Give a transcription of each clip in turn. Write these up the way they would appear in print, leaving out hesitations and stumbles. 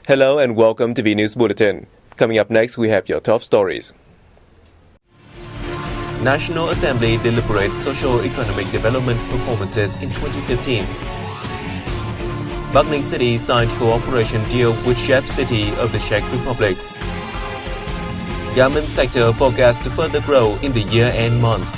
Hello and welcome to VNA News Bulletin. Coming up next, we have your top stories. National Assembly deliberates socio-economic development performances in 2015. Bắc Ninh City signed cooperation deal with Shep City of the Czech Republic. Garment sector forecast to further grow in the year-end months.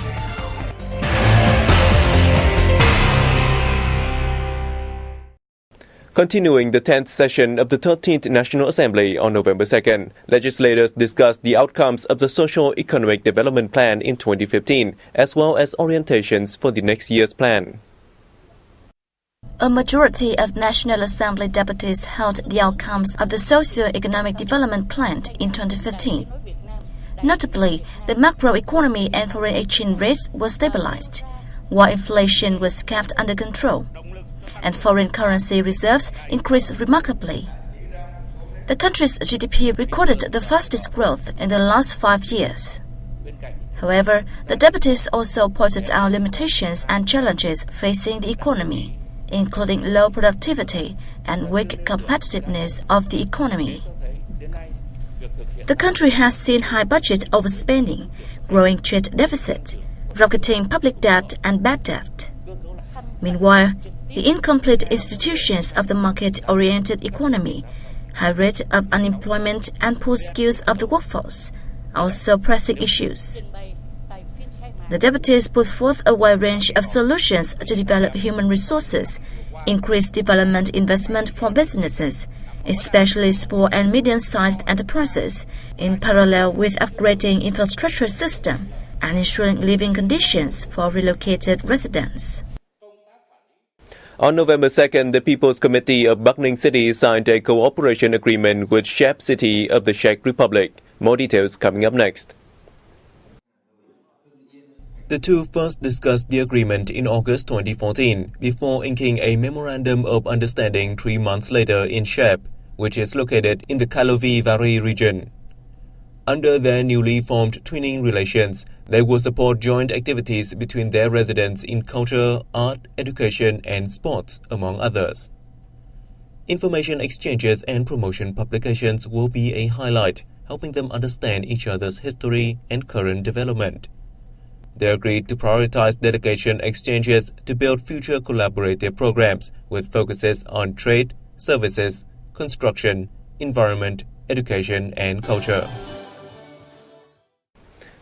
Continuing the 10th session of the 13th National Assembly on November 2nd, legislators discussed the outcomes of the Socio-Economic Development Plan in 2015, as well as orientations for the next year's plan. A majority of National Assembly deputies held the outcomes of the Socio-Economic Development Plan in 2015. Notably, the macroeconomy and foreign exchange rates were stabilized, while inflation was kept under control, and foreign currency reserves increased remarkably. The country's GDP recorded the fastest growth in the last 5 years. However, the deputies also pointed out limitations and challenges facing the economy, including low productivity and weak competitiveness of the economy. The country has seen high budget overspending, growing trade deficit, rocketing public debt and bad debt. Meanwhile, the incomplete institutions of the market-oriented economy, high rate of unemployment and poor skills of the workforce are also pressing issues. The deputies put forth a wide range of solutions to develop human resources, increase development investment for businesses, especially small and medium-sized enterprises, in parallel with upgrading infrastructure system and ensuring living conditions for relocated residents. On November 2nd, the People's Committee of Bắc Ninh City signed a cooperation agreement with Shep City of the Czech Republic. More details coming up next. The two first discussed the agreement in August 2014 before inking a memorandum of understanding 3 months later in Shep, which is located in the Karlovy Vary region. Under their newly formed twinning relations, they will support joint activities between their residents in culture, art, education, and sports, among others. Information exchanges and promotion publications will be a highlight, helping them understand each other's history and current development. They agreed to prioritize delegation exchanges to build future collaborative programs with focuses on trade, services, construction, environment, education, and culture.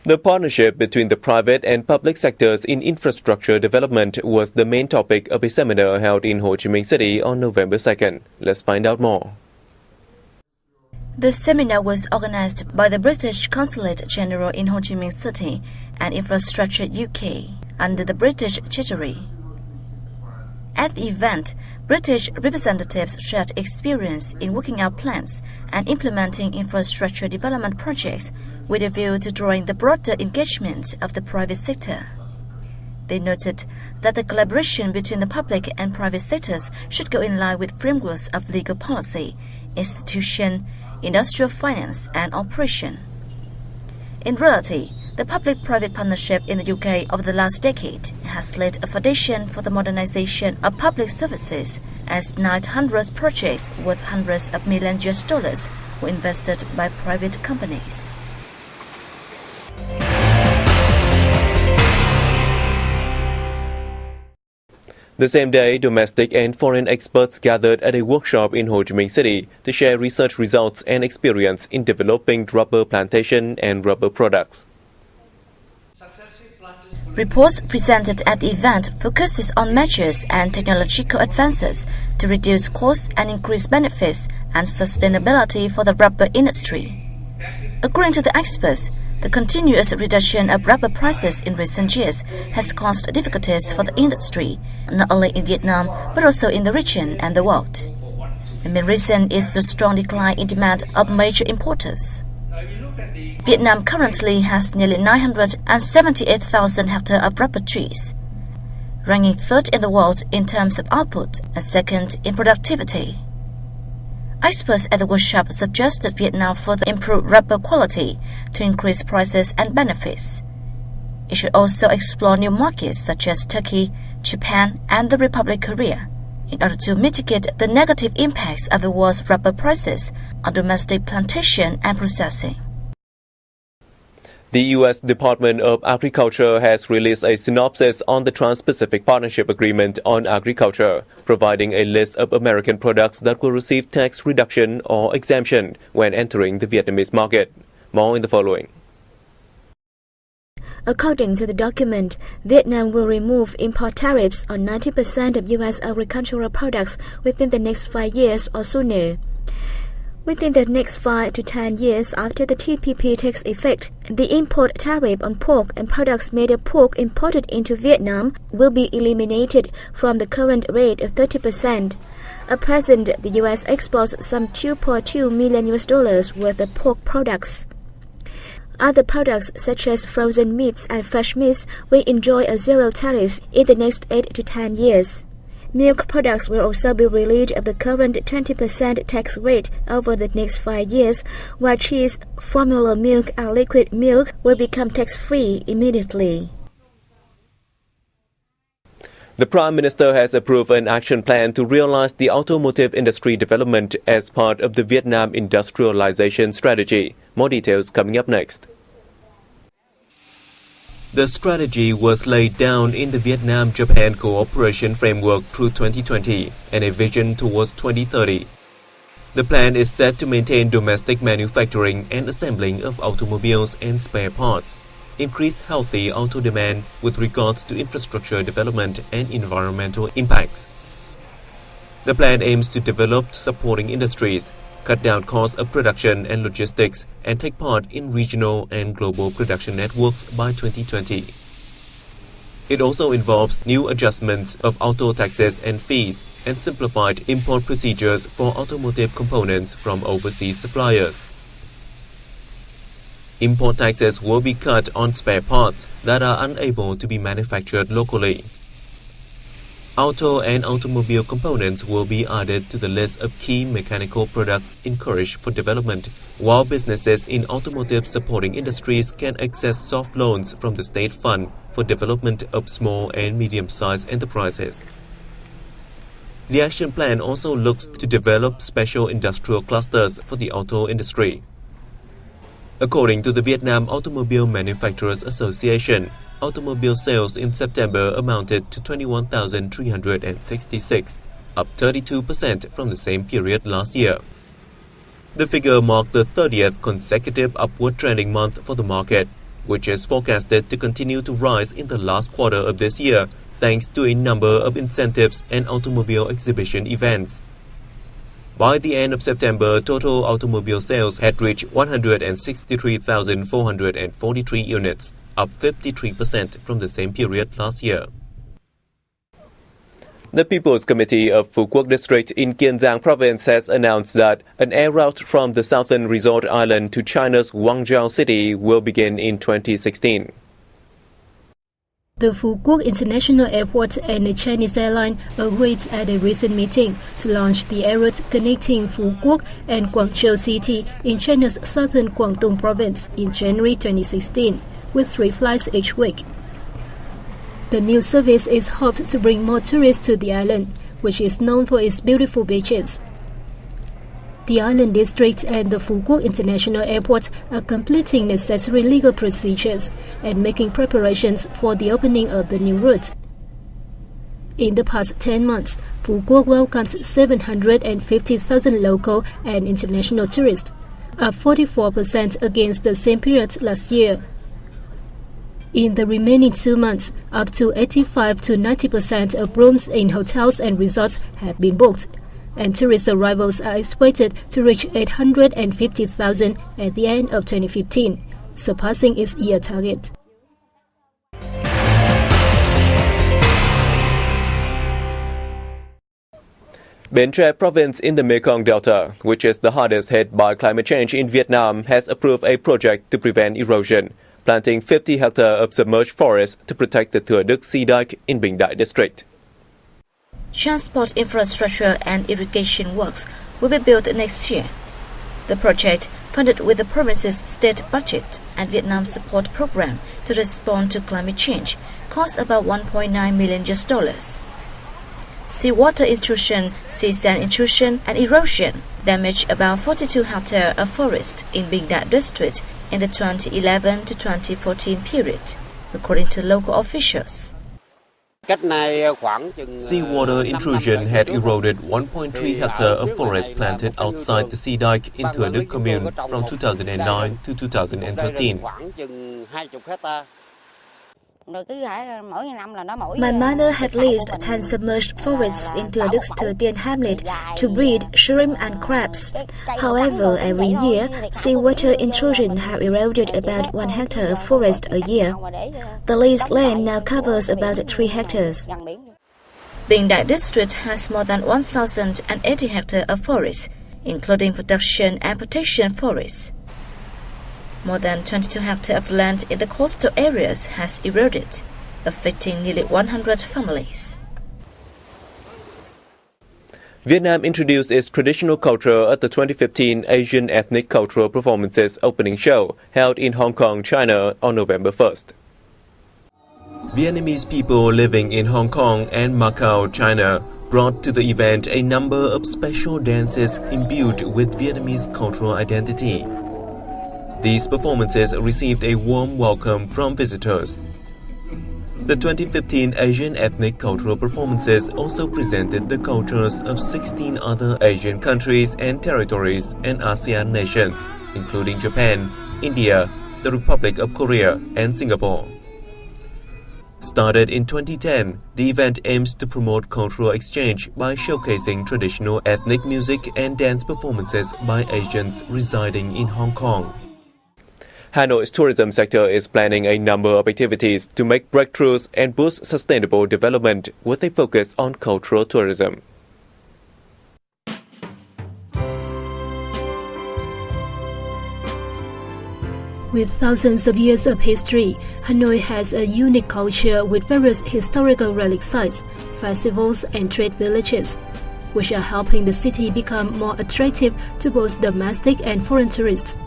The partnership between the private and public sectors in infrastructure development was the main topic of a seminar held in Ho Chi Minh City on November 2nd. Let's find out more. The seminar was organized by the British Consulate General in Ho Chi Minh City and Infrastructure UK under the British Treasury. At the event, British representatives shared experience in working out plans and implementing infrastructure development projects with a view to drawing the broader engagement of the private sector. They noted that the collaboration between the public and private sectors should go in line with frameworks of legal policy, institution, industrial finance, and operation. In reality, the public-private partnership in the UK over the last decade has laid a foundation for the modernization of public services, as 900 projects worth hundreds of millions US dollars were invested by private companies. The same day, domestic and foreign experts gathered at a workshop in Ho Chi Minh City to share research results and experience in developing rubber plantation and rubber products. Reports presented at the event focuses on measures and technological advances to reduce costs and increase benefits and sustainability for the rubber industry. According to the experts, the continuous reduction of rubber prices in recent years has caused difficulties for the industry, not only in Vietnam but also in the region and the world. The main reason is the strong decline in demand of major importers. Vietnam currently has nearly 978,000 hectares of rubber trees, ranking third in the world in terms of output and second in productivity. Experts at the workshop suggested Vietnam further improve rubber quality to increase prices and benefits. It should also explore new markets such as Turkey, Japan, and the Republic of Korea, in order to mitigate the negative impacts of the world's rubber prices on domestic plantation and processing. The U.S. Department of Agriculture has released a synopsis on the Trans-Pacific Partnership Agreement on Agriculture, providing a list of American products that will receive tax reduction or exemption when entering the Vietnamese market. More in the following. According to the document, Vietnam will remove import tariffs on 90% of U.S. agricultural products within the next 5 years or sooner. Within the next 5 to 10 years after the TPP takes effect, the import tariff on pork and products made of pork imported into Vietnam will be eliminated from the current rate of 30%. At present, the U.S. exports some $2.2 million worth of pork products. Other products such as frozen meats and fresh meats will enjoy a zero tariff in the next 8 to 10 years. Milk products will also be relieved of the current 20% tax rate over the next 5 years, while cheese, formula milk, and liquid milk will become tax-free immediately. The Prime Minister has approved an action plan to realize the automotive industry development as part of the Vietnam industrialization strategy. More details coming up next. The strategy was laid down in the Vietnam-Japan Cooperation Framework through 2020 and a vision towards 2030. The plan is set to maintain domestic manufacturing and assembling of automobiles and spare parts, increase healthy auto demand with regards to infrastructure development and environmental impacts. The plan aims to develop supporting industries, cut down costs of production and logistics, and take part in regional and global production networks by 2020. It also involves new adjustments of auto taxes and fees and simplified import procedures for automotive components from overseas suppliers. Import taxes will be cut on spare parts that are unable to be manufactured locally. Auto and automobile components will be added to the list of key mechanical products encouraged for development, while businesses in automotive supporting industries can access soft loans from the state fund for development of small and medium-sized enterprises. The action plan also looks to develop special industrial clusters for the auto industry. According to the Vietnam Automobile Manufacturers Association, automobile sales in September amounted to 21,366, up 32% from the same period last year. The figure marked the 30th consecutive upward trending month for the market, which is forecasted to continue to rise in the last quarter of this year thanks to a number of incentives and automobile exhibition events. By the end of September, total automobile sales had reached 163,443 units, up 53% from the same period last year. The People's Committee of Phu Quoc District in Kiên Giang Province has announced that an air route from the southern resort island to China's Guangzhou city will begin in 2016. The Phu Quoc International Airport and the Chinese airline agreed at a recent meeting to launch the air route connecting Phu Quoc and Guangzhou City in China's southern Guangdong Province in January 2016, with 3 flights each week. The new service is hoped to bring more tourists to the island, which is known for its beautiful beaches. The island district and the Phu Quoc International Airport are completing necessary legal procedures and making preparations for the opening of the new route. In the past 10 months, Phu Quoc welcomed 750,000 local and international tourists, up 44% against the same period last year. In the remaining 2 months, up to 85 to 90% of rooms in hotels and resorts have been booked, and tourist arrivals are expected to reach 850,000 at the end of 2015, surpassing its year target. Bến Tre Province in the Mekong Delta, which is the hardest hit by climate change in Vietnam, has approved a project to prevent erosion, planting 50 hectares of submerged forest to protect the Thừa Đức Sea Dike in Bình Đại district. Transport infrastructure and irrigation works will be built next year. The project, funded with the province's state budget and Vietnam's support program to respond to climate change, cost about $1.9 million. Seawater intrusion, sea sand intrusion, and erosion damaged about 42 hectares of forest in Bình Đại district in the 2011 to 2014 period, according to local officials. Seawater intrusion had eroded 1.3 hectares of forest planted outside the sea dike in Thừa Đức commune from 2009 to 2013. My mother had leased 10 submerged forests in Thừa Đức Thừa Tiên hamlet to breed shrimp and crabs. However, every year, seawater intrusion have eroded about 1 hectare of forest a year. The leased land now covers about 3 hectares. Bình Đại district has more than 1,080 hectares of forest, including production and protection forests. More than 22 hectares of land in the coastal areas has eroded, affecting nearly 100 families. Vietnam introduced its traditional culture at the 2015 Asian Ethnic Cultural Performances opening show held in Hong Kong, China on November 1st. Vietnamese people living in Hong Kong and Macau, China, brought to the event a number of special dances imbued with Vietnamese cultural identity. These performances received a warm welcome from visitors. The 2015 Asian Ethnic Cultural Performances also presented the cultures of 16 other Asian countries and territories and ASEAN nations, including Japan, India, the Republic of Korea, and Singapore. Started in 2010, the event aims to promote cultural exchange by showcasing traditional ethnic music and dance performances by Asians residing in Hong Kong. Hanoi's tourism sector is planning a number of activities to make breakthroughs and boost sustainable development with a focus on cultural tourism. With thousands of years of history, Hanoi has a unique culture with various historical relic sites, festivals, and trade villages, which are helping the city become more attractive to both domestic and foreign tourists.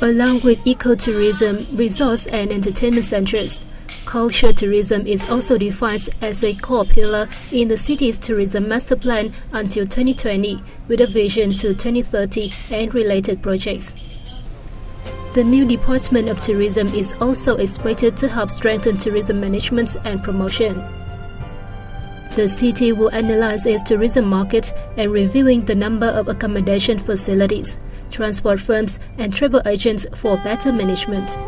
Along with ecotourism, resorts, and entertainment centers, culture tourism is also defined as a core pillar in the city's tourism master plan until 2020, with a vision to 2030 and related projects. The new Department of Tourism is also expected to help strengthen tourism management and promotion. The city will analyze its tourism market and reviewing the number of accommodation facilities, transport firms, and travel agents for better management.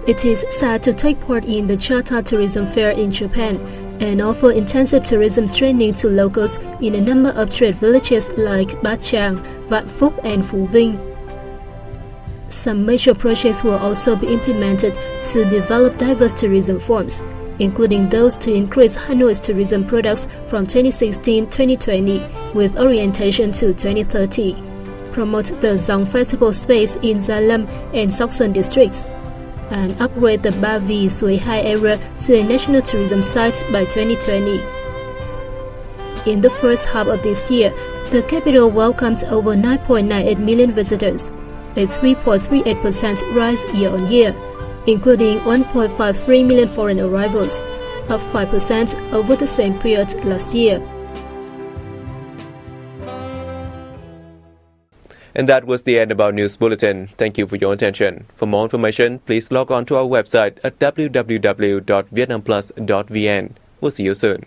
It is set to take part in the Chata Tourism Fair in Japan and offer intensive tourism training to locals in a number of trade villages like Bát Tràng, Vạn Phúc, and Phú Vinh. Some major projects will also be implemented to develop diverse tourism forms, including those to increase Hanoi's tourism products from 2016-2020 with orientation to 2030, promote the Dòng Festival space in Gia Lâm and Sóc Sơn districts, and upgrade the Ba Vì Suối Hai area to a national tourism site by 2020. In the first half of this year, the capital welcomed over 9.98 million visitors, a 3.38% rise year-on-year, including 1.53 million foreign arrivals, up 5% over the same period last year. And that was the end of our news bulletin. Thank you for your attention. For more information, please log on to our website at www.vietnamplus.vn. We'll see you soon.